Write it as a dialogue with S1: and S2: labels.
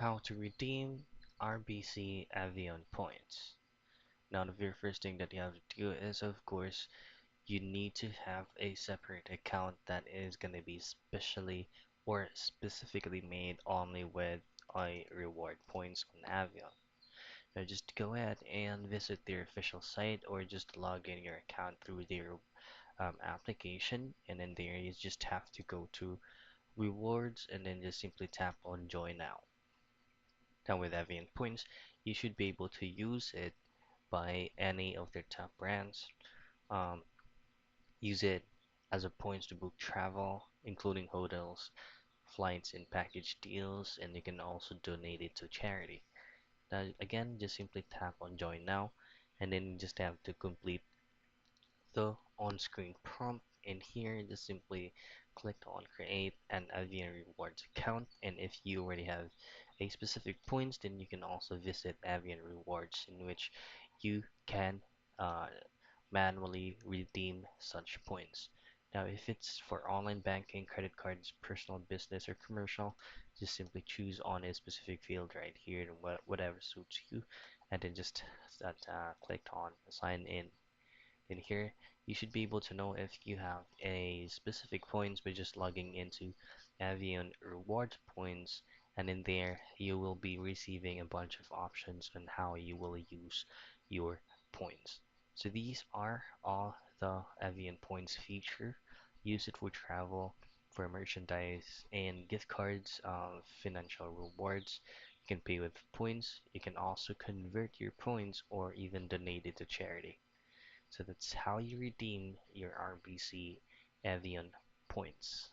S1: How to redeem RBC Avion points. Now, the very first thing that you have to do is, of course, you need to have a separate account that is going to be specially or specifically made only with reward points on Avion. Now, just go ahead and visit their official site or just log in your account through their application, and then there you just have to go to rewards and then just simply tap on join now. Now with Avian points, you should be able to use it by any of their top brands. Um, Use it as a points to book travel, including hotels, flights, and package deals, and you can also donate it to charity. Now again, just simply tap on join now, and then you just have to complete the on-screen prompt. And here, just simply click on create an Avian rewards account, and if you already have a specific points, then you can also visit Avian rewards, in which you can uh, manually redeem such points. Now if it's for online banking, credit cards, personal, business, or commercial, just simply choose on a specific field right here and whatever suits you, and then just click on sign in. In here, you should be able to know if you have a specific points by just logging into Avion rewards points, and in there you will be receiving a bunch of options on how you will use your points. So these are all the Avion points feature. Use it for travel, for merchandise, and gift cards, financial rewards. You can pay with points. You can also convert your points or even donate it to charity. So that's how you redeem your RBC Avion points.